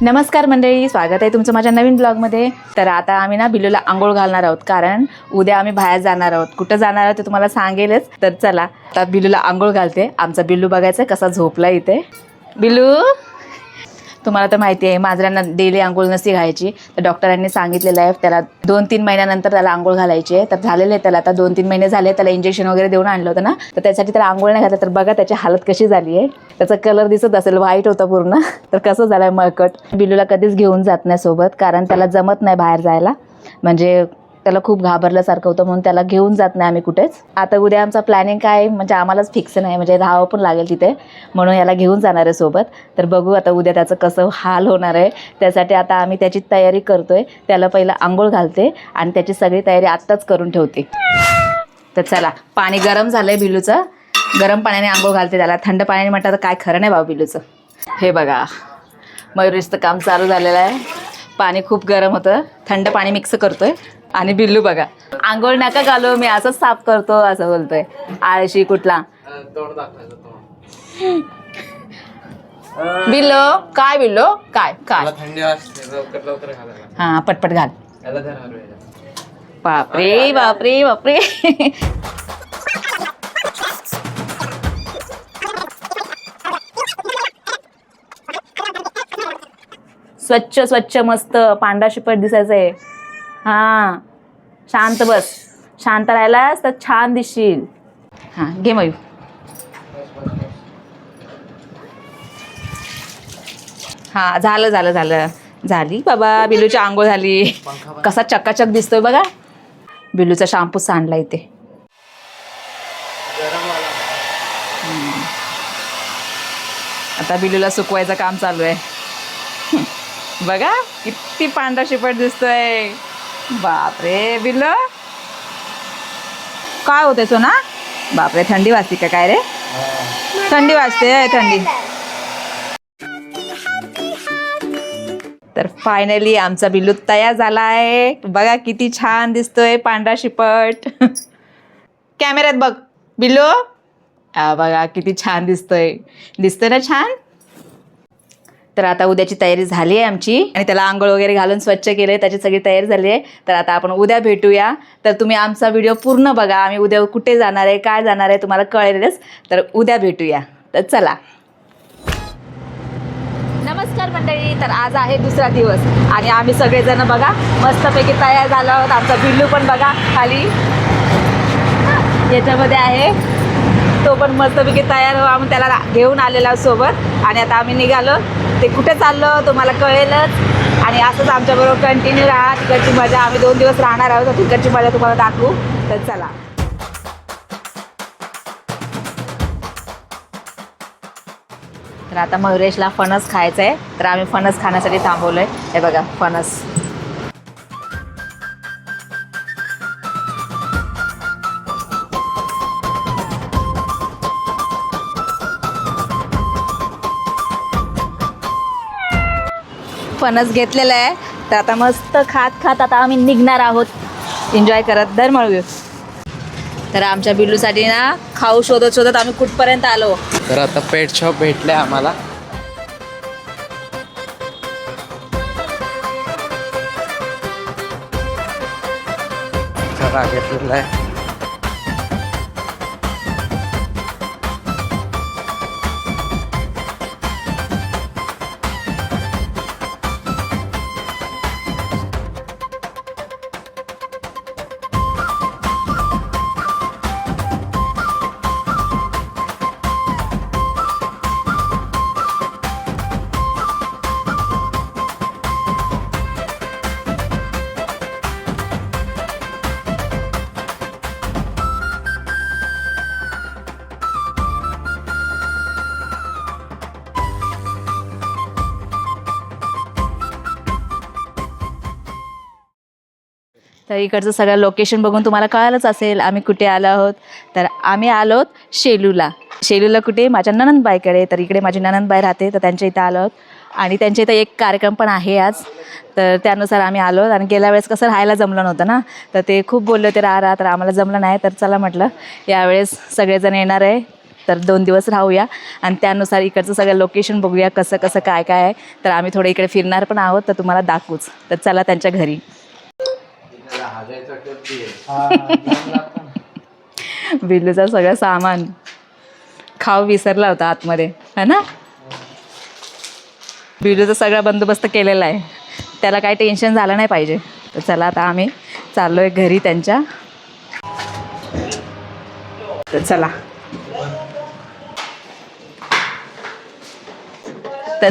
नमस्कार मंडळी, स्वागत आहे तुमचं माझ्या नवीन ब्लॉगमध्ये. तर आता आम्ही ना बिल्लूला आंघोळ घालणार आहोत, कारण उद्या आम्ही बाहेर जाणार आहोत. कुठं जाणार आहोत ते तुम्हाला सांगेलच. तर चला आता बिल्लूला आंघोळ घालते. आमचा बिल्लू बघायचा कसा झोपला इथे. बिल्लू, तुम्हाला तर माहिती आहे मांजरांना डेली आंघोळ नसती घालायची. तर डॉक्टरांनी सांगितलेलं आहे त्याला 2-3 महिन्यानंतर त्याला आंघोळ घालायची आहे. तर झालेलं आहे त्याला आता 2-3 महिने झाले. त्याला इंजेक्शन वगैरे देऊन आणलं होतं ना, तर त्यासाठी त्याला आंघोळ नाही घातलं. तर बघा त्याची हालत कशी झाली आहे. त्याचा कलर दिसत असेल, व्हाईट होता पूर्ण, तर कसं झालं आहे मळकट. बिल्लूला कधीच घेऊन जात नाही सोबत, कारण त्याला जमत नाही बाहेर जायला. म्हणजे त्याला खूप घाबरल्यासारखं होतं, म्हणून त्याला घेऊन जात नाही आम्ही कुठेच. आता उद्या आमचा प्लॅनिंग काय म्हणजे आम्हालाच फिक्स नाही, म्हणजे राहावं पण लागेल तिथे, म्हणून याला घेऊन जाणार आहे सोबत. तर बघू आता उद्या त्याचं कसं हाल होणार आहे. त्यासाठी आता आम्ही त्याची तयारी करतोय. त्याला पहिलं आंघोळ घालते आणि त्याची सगळी तयारी आत्ताच करून ठेवते. तर चला, पाणी गरम झालं आहे बिल्लूचं. गरम पाण्याने आंघोळ घालते त्याला. थंड पाण्याने म्हटलं तर काय खरं नाही बाबा बिल्लूचं. हे बघा, मयुरीचं काम चालू झालेलं आहे. पाणी खूप गरम होतं, थंड पाणी मिक्स करतोय. आणि बिल्लू बघा, आंघोळ नका घालू, मी असंच साफ करतो असं बोलतोय. आळशी कुठला. बिल्लो काय, बिल्लो काय काय. हा, पटपट घाल. बापरे बापरे बापरे. स्वच्छ स्वच्छ मस्त पांढरा शिपट दिसायचं आहे. हां, शांत बस. शांत राहिलास तर छान दिसशील. हां, घे मयू. हां, झालं झालं झालं झाली बाबा. बिल्लूची आंघोळ झाली. कसा चकाचक दिसतोय बघा. बिल्लूचा शॅम्पू सांडला इथे. आता बिल्लूला सुकवायचं काम चालू आहे. बघा किती पांढरा शिपट दिसतोय. बापरे बिल्लू, काय होते सोना. बापरे, थंडी वाजते का काय रे. थंडी वाजते, थंडी. तर फायनली आमचा बिल्लू तयार झाला आहे. बघा किती छान दिसतोय पांढरा शिपट. कॅमेऱ्यात बघ बिल्लू. बघा किती छान दिसतोय. दिसतोय ना छान. तर आता उद्याची तयारी झाली आहे आमची, आणि त्याला आंघोळ वगैरे घालून स्वच्छ केलं आहे. त्याची सगळी तयारी झाली आहे. तर आता आपण उद्या भेटूया. तर तुम्ही आमचा व्हिडिओ पूर्ण बघा. आम्ही उद्या कुठे जाणार आहे, काय जाणार आहे तुम्हाला कळेलच. तर उद्या भेटूया. तर चला. नमस्कार मंडळी, तर आज आहे दुसरा दिवस आणि आम्ही सगळेजण बघा मस्तपैकी तयार झालो आहोत. आमचा बिल्लू पण बघा खाली याच्यामध्ये आहे, तो पण मस्तपैकी तयार हो. आम्ही त्याला घेऊन आलेला सोबत आणि आता आम्ही निघालो. ते कुठे चाललो तुम्हाला कळेलच. आणि असंच आमच्याबरोबर कंटिन्यू राहा. तिकडची मजा, आम्ही 2 दिवस राहणार आहोत, तर तिकडची मजा तुम्हाला दाखवू. तर चला. तर आता मयुरेशला फणस खायचं आहे, तर आम्ही फणस खाण्यासाठी थांबवलो आहे. हे बघा फणस. फणस घेतलेलं आहे. तर आता मस्त खात खात आता आम्ही निघणार आहोत, एन्जॉय करत दर मळू. तर आमच्या बिल्लूसाठी ना खाऊ शोधत शोधत आम्ही कुठपर्यंत आलो. तर आता पेट शॉप भेटले आम्हाला. चला घेतलेला आहे. तर इकडचं सगळं लोकेशन बघून तुम्हाला कळालंच असेल आम्ही कुठे आलो आहोत. तर आम्ही आलो आहोत शेलूला. शेलूला कुठे, माझ्या नणंदबाईकडे. तर इकडे माझी नणंदबाई राहते, तर त्यांच्या इथं आलो आहोत. आणि त्यांच्या इथं एक कार्यक्रम पण आहे आज, तर त्यानुसार आम्ही आलो. आणि गेल्या वेळेस कसं राहायला जमलं नव्हतं ना, तर ते खूप बोलले होते राहा राहा, तर आम्हाला जमलं नाही. तर चला म्हटलं यावेळेस सगळेजण येणार आहे, तर 2 दिवस राहूया आणि त्यानुसार इकडचं सगळं लोकेशन बघूया कसं कसं काय काय आहे. तर आम्ही थोडं इकडे फिरणार पण आहोत तर तुम्हाला दाखवूच. तर चला त्यांच्या घरी. बिल्लूचा सगळं सामान खाऊ विसरला होता आतमध्ये है ना. बिल्लूचा सगळा बंदोबस्त केलेला आहे, त्याला काही टेन्शन झालं नाही पाहिजे. तर चला आता आम्ही चाललो आहे घरी त्यांच्या. तर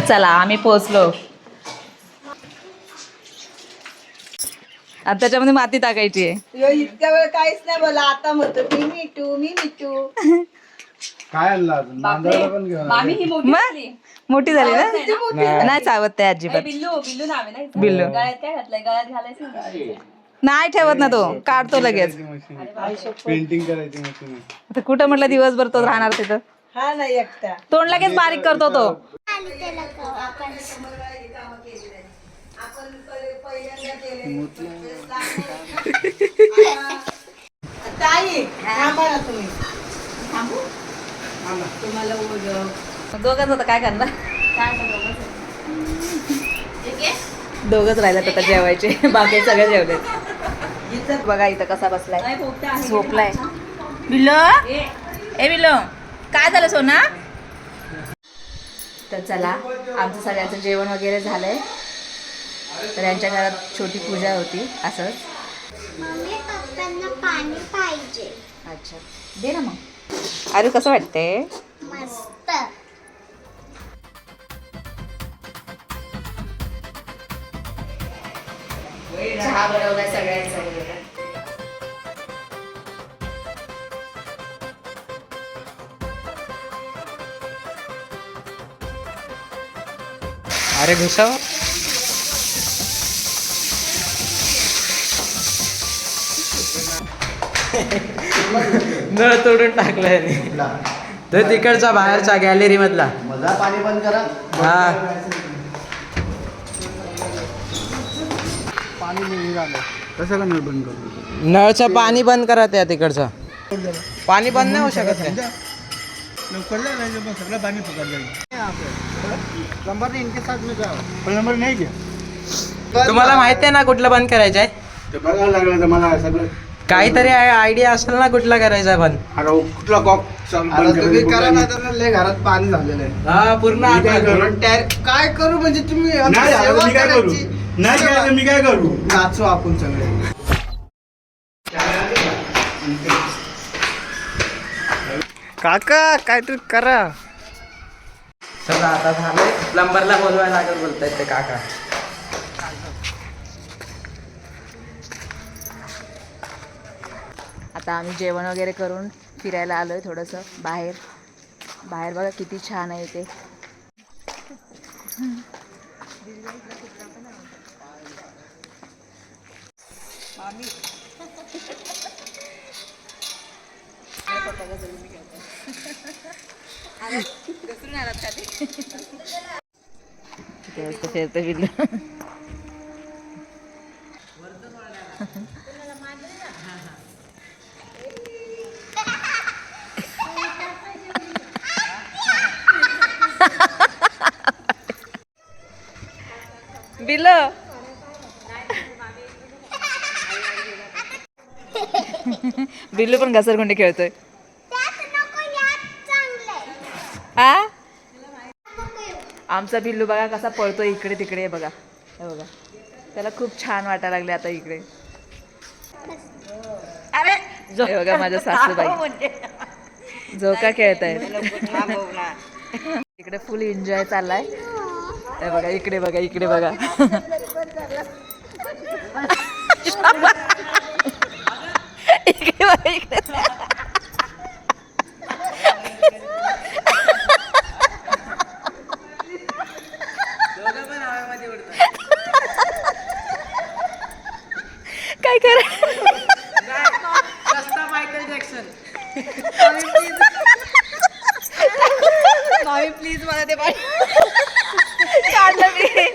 चला आम्ही पोहोचलो. आता त्याच्यामध्ये माती टाकायची आहे. इतक्या वेळ काहीच नाही बोला, आता म्हणतो मी मिठू काय आणलं अजून मांजराला पण घेऊन आले. मग मोठी झाली ना, नाही चावत ते अजिबात. बिल्लू नाही ठेवत ना, तो काढतो लगेच. पेंटिंग करायची मशीन. आता कुठं म्हटलं दिवसभर तो राहणार तिथं. हा नाही एकटा तोंड लगेच बारीक करतो तो. ताई थांबा ना तुम्ही. दोघच होतं, काय करणार. दोघच राहिलं आता जेवायचे, बाकी सगळे जेवले. बघा इथं कसा बसलाय, झोपलाय. बिल्लो ए बिल्लो, काय झालं सोना. तर चला आमचं सगळ्यांचं जेवण वगैरे झालंय. तर यांच्या घरात छोटी पूजा होती असंच. मम्मी पप्पांना पाणी पाहिजे. अच्छा दे ना मग. अरे कसं वाटतंय. मस्त. चहा बनवलाय सगळ्यांसाठी. अरे घुसाव. नळ तोडून टाकलाय तो तिकडचा बाहेरचा गॅलरी मधला. मजा पाणी बंद करा. हा पाणी निघालं. कशाला नळ बंद करू. नळचं पाणी बंद करा त्या तिकडचं. पाणी बंद नाही होऊ शकत काय. सगळं पाणी फुकट जाईल. प्लंबर ने इनके साथ में जाओ. प्लंबर नाही घ्या. तुम्हाला माहिती आहे ना कुठलं बंद करायचं आहे. ते बघायला लागलं तर मला सगळं काहीतरी आयडिया असेल ना कुठला करायचा बंद. अरे कुठला कॉक तुम्ही करा ना, तर लय घरात पाणी झालेलं आहे. हा पूर्ण मी काय करू? काय करू म्हणजे तुम्ही आमची नाही झालं सेवा मी काय करू. करायची. नाही काय मी काय करू. नाचू आपण सगळे. काका काहीतरी करा. सगळं आता झालंय. प्लंबरला बोलवायला लागेल बोलतायत ते काका. आता आम्ही जेवण वगैरे करून फिरायला आलोय थोडंसं बाहेर. बाहेर बघा किती छान आहे ते. फिरते बिल्लू. बिल्लू बिल्लू पण घसरगुंडी खेळतोय. आ आमचा बिल्लू बघा कसा पळतोय इकडे तिकडे. बघा हे बघा, त्याला खूप छान वाटायला लागले आता इकडे. हे बघा माझ्या सासूबाई झोका खेळताय. इकडे फुल एन्जॉय चाललाय. हे बघा इकडे बघा, इकडे बघा. इकडे बघा, इकडे. काय करा. Michael Jackson. प्लीज मला ते काढलं मी.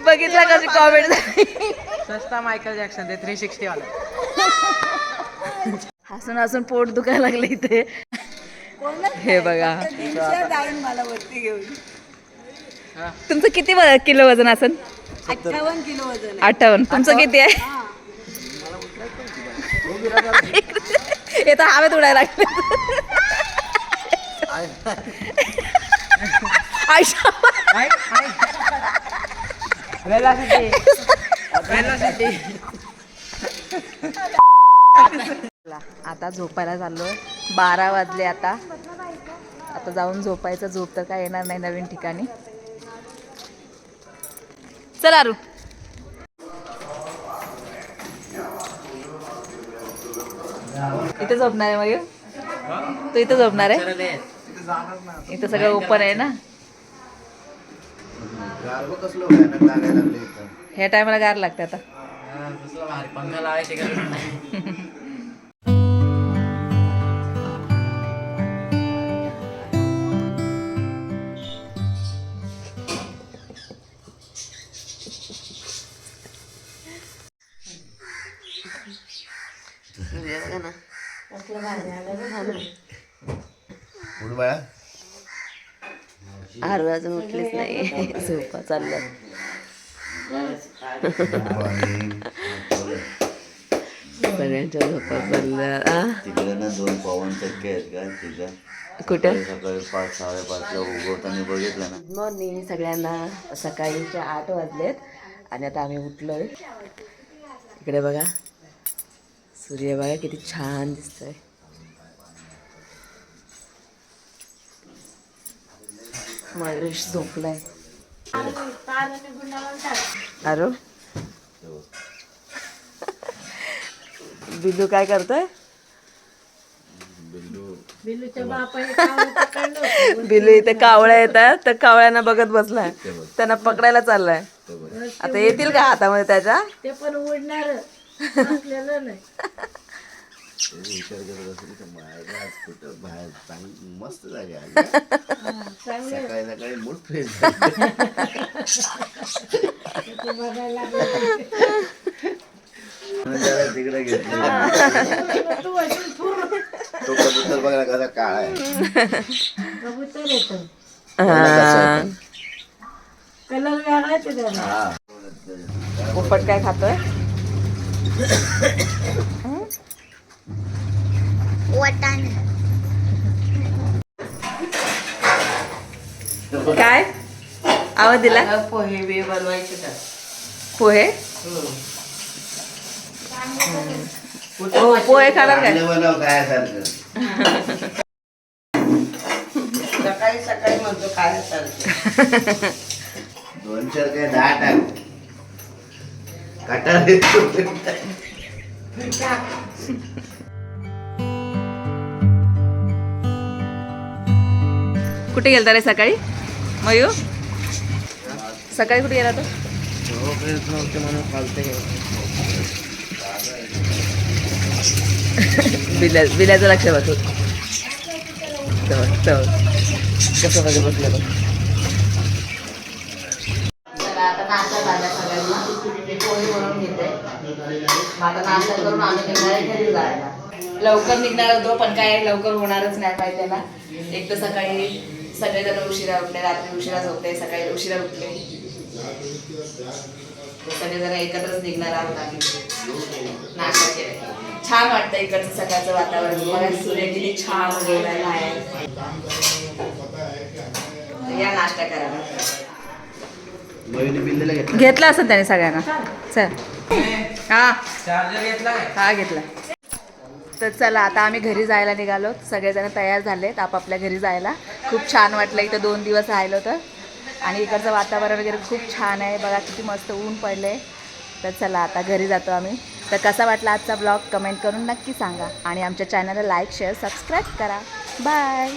बघितलं कशी कॉमेंट झाली. सस्ता मायकल जॅक्सन ते 360 वाला. हसून हसून पोट दुखायला लागलं इथे. हे बघा दिवशी जाईन मला वरती घेऊन. तुमचं किती किलो वजन असेल? 58 किलो वजन आहे. 58. तुमचं किती आहे? हे तर हवेत उडायला लागले. आयशा. आता झोपायला चाललोय. 12 वाजले आता जाऊन झोपायचं. झोप तर काय येणार नाही नवीन ठिकाणी. चला आरू. इथे झोपणार आहे मयूर? तू इथे झोपणार आहे? इथं सगळं ओपन आहे ना. ह्या टायमाला गार लागते आता. पंखा लावायचे का? आरू अजून उठलीच नाही. झोपा चाललं. सगळ्यांच्या झोपा चालल्या. तिकडे ना 2 पाऊण टक्के आहेत का तिथं? कुठं? सकाळी 5-5:30ला उगवताना बघितलं ना. गुड मॉर्निंग सगळ्यांना. सकाळीचे 8 वाजलेत आणि आता आम्ही उठलोय. इकडे बघा सूर्य बघा किती छान दिसतोय. मयूरेश झोपलाय. अरे बिल्लू काय करतोय? बिल्लू इथे कावळ्या येतात तर कावळ्यांना बघत बसलाय. त्यांना पकडायला चाललाय. आता येतील का हातामध्ये त्याच्या? ते पण उडणार असलेलं नाही. विचार करत असेल तर माझ्या आज कुठं बाहेर चांगली मस्त जागा आहे. सकाळी मूड फ्रेश तिकडे घेतलं. तो कबूतर बघा कसा काळा आहे. कबूतर येतं. कलर वेगळा ते त्याला. पोपट काय खातोय? वाटाणे. काय आवाज दिला? पोहे बे बनवायचे का? पोहे? हो पोहे खाणार काय? बनव काय सारखं. सकाळी म्हणतो काय चालतं. 2-4 काय 10 टाक. कटार येतो. कुठे गेलता रे सकाळी मयूर? सकाळी कुठे गेला तो? बिल्याचं लक्ष बघ. कसं बघत बसलं बघ. आता नाश्ता झाला सगळ्यांना. पोहे बनवून घेते. आता नाश्ता करून आम्ही निघणार घरी जायला. लवकर निघणार होतो पण काय लवकर होणारच नाही माहिती ना. एक तर सकाळी सगळेजण उशिरा उठले, रात्री उशिरा झोपले, सकाळी उशिरा उठले. सगळेजण एकत्रच निघणार आहोत आम्ही. नाश्ता केला. छान वाटतं इकडचं सकाळचं वातावरण. मला सूर्य किती छान उगवलेला आहे. या नाश्ता करायला. घेतला असं त्याने सगळ्यांना. चल हा चार्जर घेतला काय? हा घेतला. तर चला आता आम्ही घरी जायला निघालो. सगळेजण तयार झालेत आपापल्या घरी जायला. खूप छान वाटलं इथं 2 दिवस राहिलो तर. आणि इकडचं वातावरण वगैरे खूप छान आहे. बघा किती मस्त ऊन पडले. तर चला आता घरी जातो आम्ही. तर कसा वाटला आजचा ब्लॉग कमेंट करून नक्की सांगा. आणि आमच्या चॅनलला लाईक शेअर सबस्क्राईब करा. बाय.